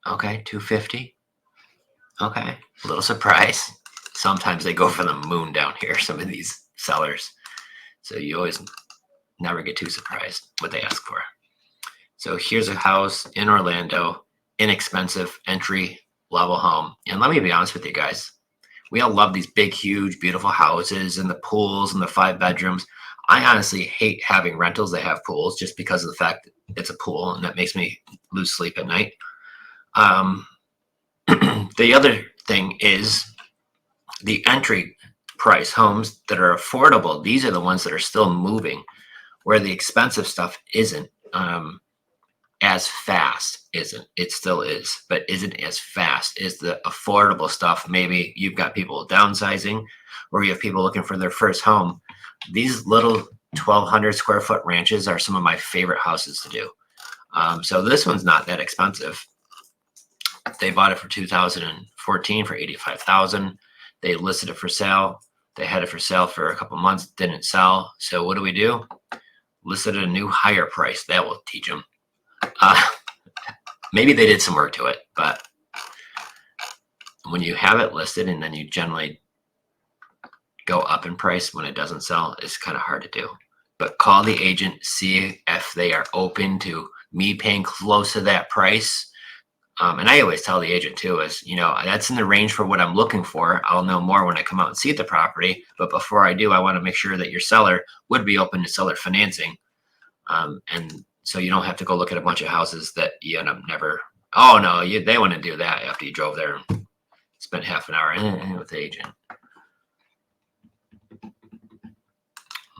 Okay, $250. Okay, a little surprise. Sometimes they go for the moon down here, some of these sellers. So you always never get too surprised what they ask for. So here's a house in Orlando, inexpensive entry level home. And let me be honest with you guys. We all love these big, huge, beautiful houses and the pools and the 5 bedrooms. I honestly hate having rentals that have pools just because of the fact that it's a pool and that makes me lose sleep at night. The other thing is the entry price homes that are affordable. These are the ones that are still moving, where the expensive stuff isn't as fast. It still is, but isn't as fast as the affordable stuff. Maybe you've got people downsizing, or you have people looking for their first home. These little 1,200 square foot ranches are some of my favorite houses to do. So this one's not that expensive. They bought it for 2014 for $85,000. They listed it for sale. They had it for sale for a couple months, didn't sell. So what do? Listed at a new higher price. That will teach them. Maybe they did some work to it, but when you have it listed and then you generally go up in price when it doesn't sell, it's kind of hard to do. But call the agent, see if they are open to me paying close to that price. And I always tell the agent too, is, you know, that's in the range for what I'm looking for. I'll know more when I come out and see the property. But before I do, I want to make sure that your seller would be open to seller financing. And so you don't have to go look at a bunch of houses that you end up never, oh no, they want to do that after you drove there and spent half an hour with the agent.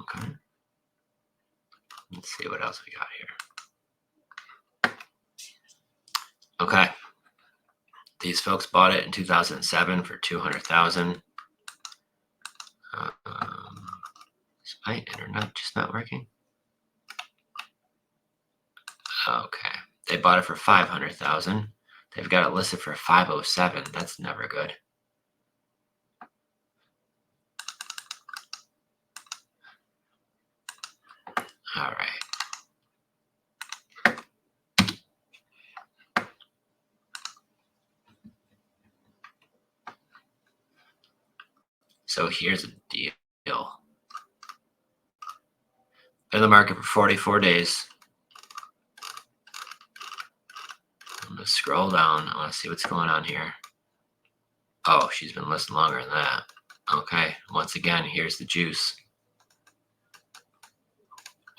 Okay. Let's see what else we got here. Okay. These folks bought it in 2007 for $200,000. Is my internet just not working? Okay. They bought it for $500,000. They've got it listed for $507,000. That's never good. All right. So here's the deal. In the market for 44 days. I'm going to scroll down. I want to see what's going on here. Oh, she's been listed longer than that. Okay. Once again, here's the juice.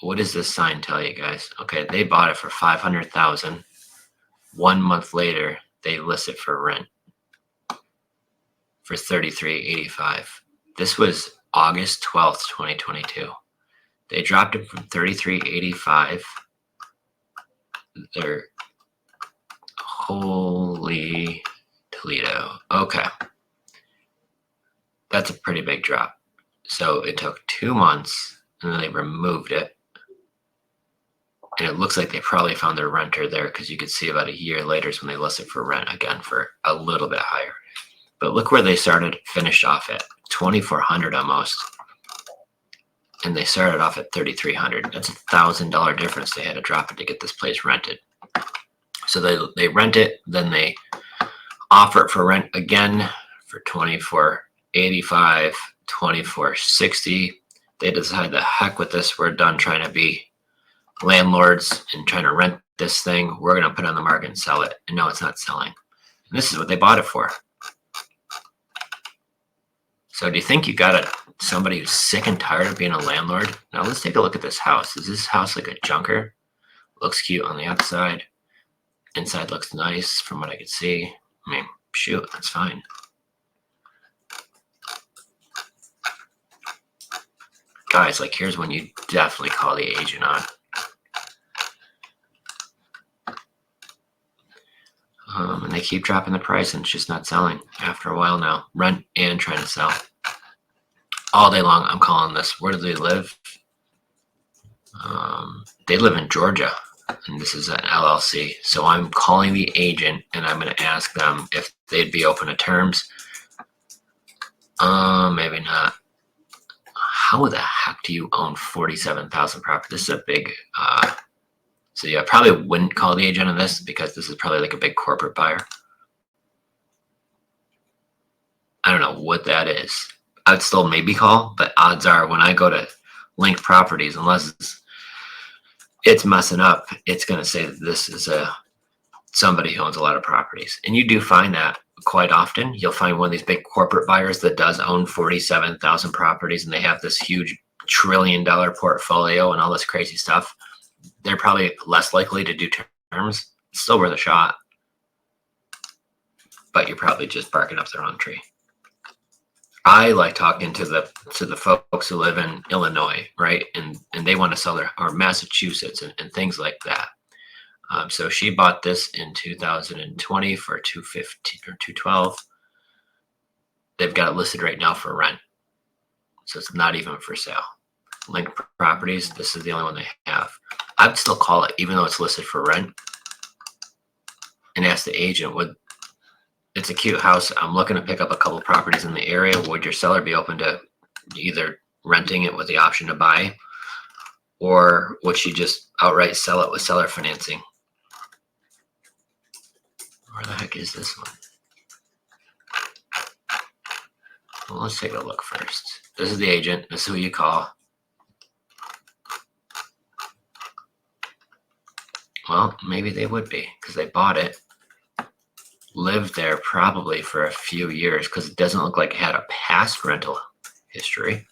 What does this sign tell you guys? Okay, they bought it for $500,000. 1 month later, they list it for rent for $33.85. This was August 12th, 2022. They dropped it from $33.85. They're holy Toledo. Okay. That's a pretty big drop. So it took 2 months and then they removed it. And it looks like they probably found their renter there, because you could see about a year later is when they listed for rent again for a little bit higher. But look where they finished off at $2,400 almost. And they started off at $3,300. That's $1,000 difference. They had to drop it to get this place rented. So they rent it, then they offer it for rent again for $2,485, $2,460. They decide, the heck with this. We're done trying to be landlords and trying to rent this thing. We're going to put it on the market and sell it. And no, it's not selling. And this is what they bought it for. So do you think you got somebody who's sick and tired of being a landlord? Now let's take a look at this house. Is this house like a junker? Looks cute on the outside. Inside looks nice from what I could see. I mean, shoot, that's fine. Guys, like, here's when you definitely call the agent on. And they keep dropping the price and it's just not selling after a while now. Rent and trying to sell. All day long, I'm calling this. Where do they live? They live in Georgia, and this is an LLC. So I'm calling the agent and I'm going to ask them if they'd be open to terms. Maybe not. How the heck do you own 47,000 property? This is a big, so yeah, I probably wouldn't call the agent on this, because this is probably like a big corporate buyer. I don't know what that is. I'd still maybe call, but odds are when I go to link properties, unless it's messing up, it's going to say that this is somebody who owns a lot of properties. And you do find that quite often. You'll find one of these big corporate buyers that does own 47,000 properties, and they have this huge $1 trillion portfolio and all this crazy stuff. They're probably less likely to do terms. It's still worth a shot, but you're probably just barking up the wrong tree. I like talking to the folks who live in Illinois, right? And they want to sell or Massachusetts and things like that. So she bought this in 2020 for $215 or $212. They've got it listed right now for rent, so it's not even for sale. Link properties, this is the only one they have. I'd still call it, even though it's listed for rent, and ask the agent, it's a cute house. I'm looking to pick up a couple properties in the area. Would your seller be open to either renting it with the option to buy, or would she just outright sell it with seller financing? Where the heck is this one? Well, let's take a look first. This is the agent. This is who you call. Well, maybe they would be, because they bought it. lived there probably for a few years because it doesn't look like it had a past rental history.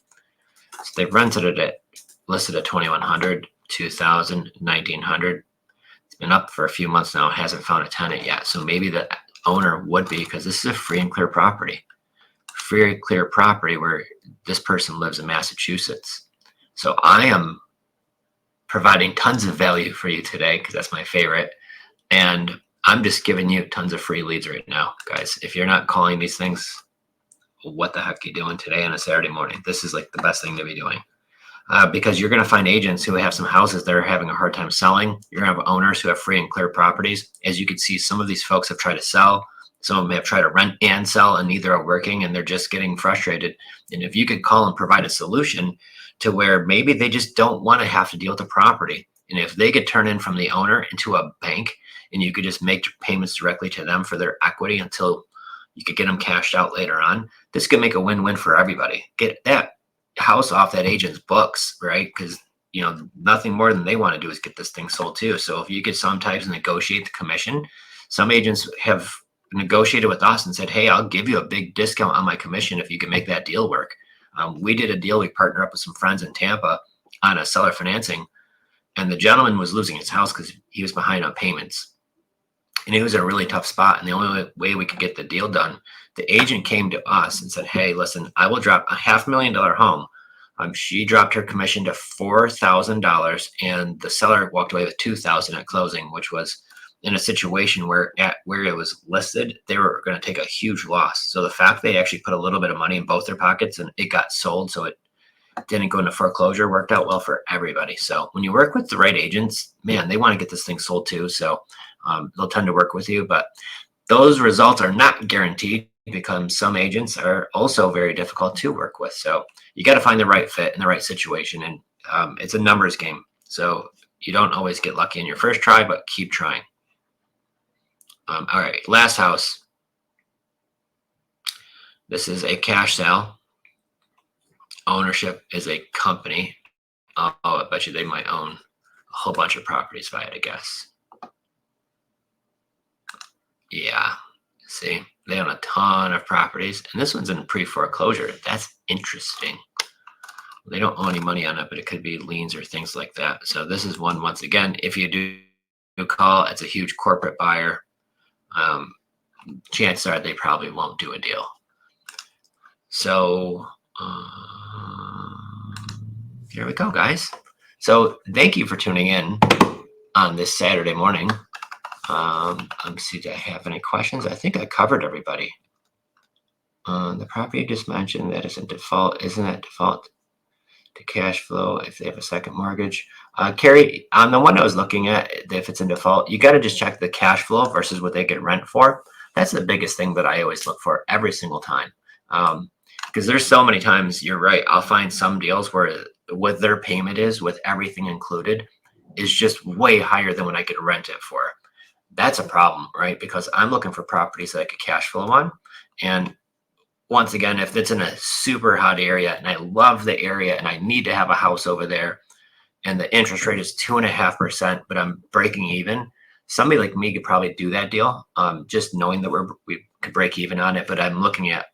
So they rented it at listed at 2,100, 2,000, 1,900. It's been up for a few months now. Hasn't found a tenant yet. So maybe the owner would be, because this is a free and clear property. Free and clear property where this person lives in Massachusetts. So I am providing tons of value for you today because that's my favorite. And I'm just giving you tons of free leads right now, guys. If you're not calling these things, what the heck are you doing today on a Saturday morning? This is like the best thing to be doing. Because you're going to find agents who have some houses that are having a hard time selling. You're going to have owners who have free and clear properties. As you can see, some of these folks have tried to sell. Some of them have tried to rent and sell, and neither are working, and they're just getting frustrated. And if you could call and provide a solution to where maybe they just don't want to have to deal with the property, and if they could turn in from the owner into a bank, and you could just make payments directly to them for their equity until you could get them cashed out later on, this could make a win-win for everybody. Get that house off that agent's books, right? Because nothing more than they want to do is get this thing sold too. So if you could sometimes negotiate the commission, some agents have negotiated with us and said, hey, I'll give you a big discount on my commission if you can make that deal work. We did a deal. We partnered up with some friends in Tampa on a seller financing, and the gentleman was losing his house because he was behind on payments. And it was a really tough spot. And the only way we could get the deal done, the agent came to us and said, hey, listen, I will drop a $500,000 home. She dropped her commission to $4,000, and the seller walked away with $2,000 at closing, which was in a situation where it was listed, they were going to take a huge loss. So the fact they actually put a little bit of money in both their pockets and it got sold, so it didn't go into foreclosure, worked out well for everybody. So when you work with the right agents, man, they want to get this thing sold too. So they'll tend to work with you, but those results are not guaranteed because some agents are also very difficult to work with. So you got to find the right fit in the right situation. And it's a numbers game. So you don't always get lucky in your first try, but keep trying. All right, last house. This is a cash sale. Ownership is a company. Oh, I bet you they might own a whole bunch of properties if I had to guess. Yeah, see, they own a ton of properties, and this one's in pre-foreclosure. That's interesting. They don't owe any money on it, but it could be liens or things like that. So this is one, once again, if you do call, it's a huge corporate buyer. Chances are they probably won't do a deal. So here we go, guys. So thank you for tuning in on this Saturday morning. Let me see, do I have any questions? I think I covered everybody. The property just mentioned that is in default. Isn't that default to cash flow if they have a second mortgage? Carrie, on the one I was looking at, if it's in default, you got to just check the cash flow versus what they get rent for. That's the biggest thing that I always look for every single time. Because there's so many times, you're right, I'll find some deals where what their payment is with everything included is just way higher than what I could rent it for. That's a problem, right? Because I'm looking for properties that I could cash flow on. And once again, if it's in a super hot area and I love the area and I need to have a house over there and the interest rate is 2.5%, but I'm breaking even, somebody like me could probably do that deal. Just knowing that we could break even on it, but I'm looking at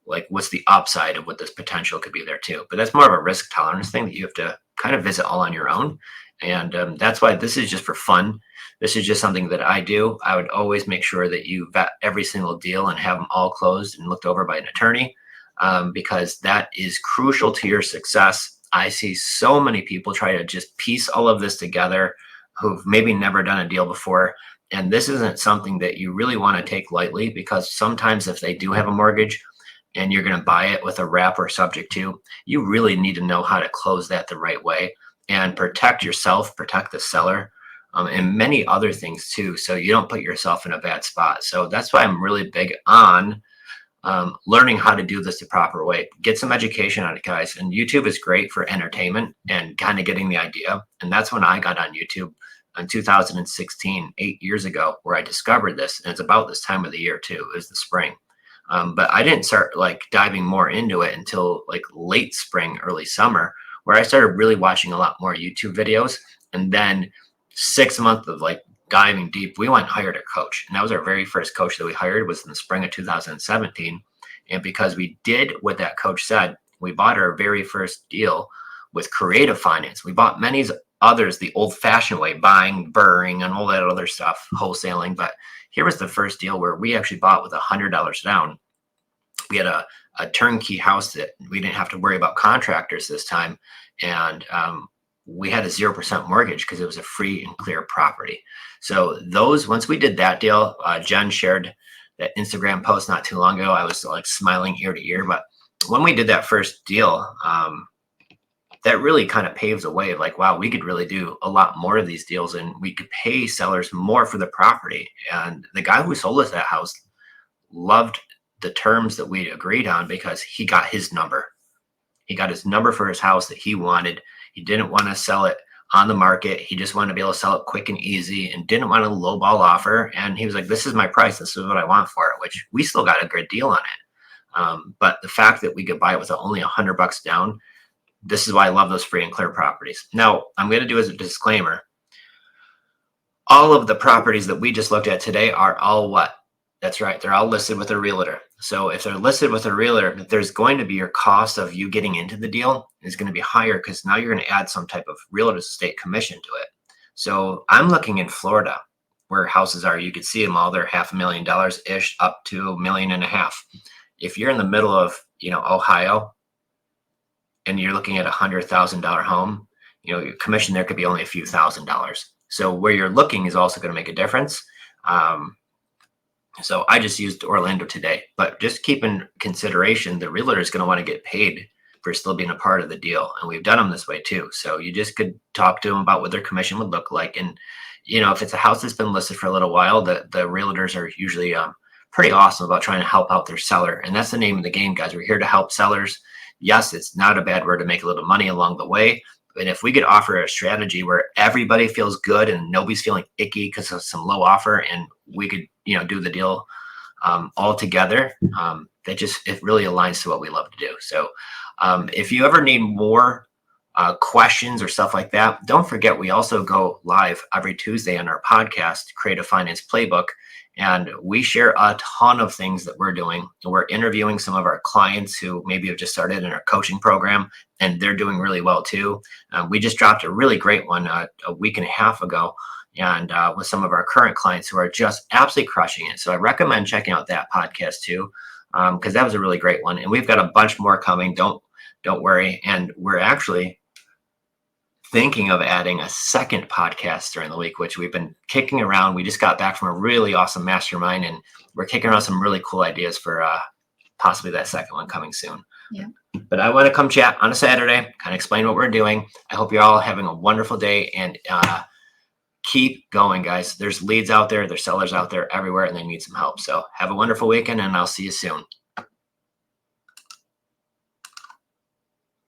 like what's the upside of what this potential could be there too. But that's more of a risk tolerance thing that you have to kind of visit all on your own. And that's why this is just for fun. This is just something that I do. I would always make sure that you vet every single deal and have them all closed and looked over by an attorney, because that is crucial to your success. I see so many people try to just piece all of this together who've maybe never done a deal before. And this isn't something that you really want to take lightly, because sometimes if they do have a mortgage and you're going to buy it with a wrap or subject to, you really need to know how to close that the right way and protect yourself, protect the seller, and many other things too, so you don't put yourself in a bad spot. So that's why I'm really big on learning how to do this the proper way. Get some education on it, guys. And YouTube is great for entertainment and kind of getting the idea. And that's when I got on YouTube in 2016, 8 years ago, where I discovered this. And it's about this time of the year too, it was the spring. But I didn't start like diving more into it until like late spring, early summer, where I started really watching a lot more YouTube videos. And then 6 months of like diving deep, we went and hired a coach. And that was our very first coach that we hired, was in the spring of 2017. And because we did what that coach said, we bought our very first deal with creative finance. We bought many others the old-fashioned way, buying, burring, and all that other stuff, wholesaling. But here was the first deal where we actually bought with $100 down. We had a turnkey house that we didn't have to worry about contractors this time. And we had a 0% mortgage because it was a free and clear property. So once we did that deal, Jenn shared that Instagram post not too long ago. I was like smiling ear to ear. But when we did that first deal, that really kind of paves the way of like, wow, we could really do a lot more of these deals, and we could pay sellers more for the property. And the guy who sold us that house loved the terms that we agreed on because he got his number. He got his number for his house that he wanted. He didn't want to sell it on the market. He just wanted to be able to sell it quick and easy, and didn't want a lowball offer. And he was like, this is my price. This is what I want for it, which we still got a good deal on it. But the fact that we could buy it with only $100 down, this is why I love those free and clear properties. Now, I'm going to do as a disclaimer, all of the properties that we just looked at today are all what? That's right. They're all listed with a realtor. So if they're listed with a realtor, there's going to be your cost of you getting into the deal is going to be higher, because now you're going to add some type of real estate commission to it. So I'm looking in Florida where houses are. You could see them all. They're $500,000-ish up to $1.5 million. If you're in the middle of, Ohio, and you're looking at $100,000 home, your commission there could be only a few $1,000s. So where you're looking is also going to make a difference. So I just used Orlando today, but just keep in consideration, the realtor is going to want to get paid for still being a part of the deal. And we've done them this way too. So you just could talk to them about what their commission would look like. And, if it's a house that's been listed for a little while, the realtors are usually pretty awesome about trying to help out their seller. And that's the name of the game, guys. We're here to help sellers. Yes, it's not a bad word to make a little money along the way. But if we could offer a strategy where everybody feels good and nobody's feeling icky because of some low offer, and we could, do the deal all together, it really aligns to what we love to do. So if you ever need more questions or stuff like that, don't forget, we also go live every Tuesday on our podcast, Creative Finance Playbook. And we share a ton of things that we're doing. We're interviewing some of our clients who maybe have just started in our coaching program, and they're doing really well too. We just dropped a really great one a week and a half ago, and with some of our current clients who are just absolutely crushing it. So I recommend checking out that podcast too, because that was a really great one. And we've got a bunch more coming. Don't worry. And we're actually thinking of adding a second podcast during the week, which we've been kicking around. We just got back from a really awesome mastermind, and we're kicking around some really cool ideas for possibly that second one coming soon. Yeah. But I want to come chat on a Saturday, kind of explain what we're doing. I hope you're all having a wonderful day, and keep going, guys. There's leads out there, there's sellers out there everywhere, and they need some help. So have a wonderful weekend, and I'll see you soon.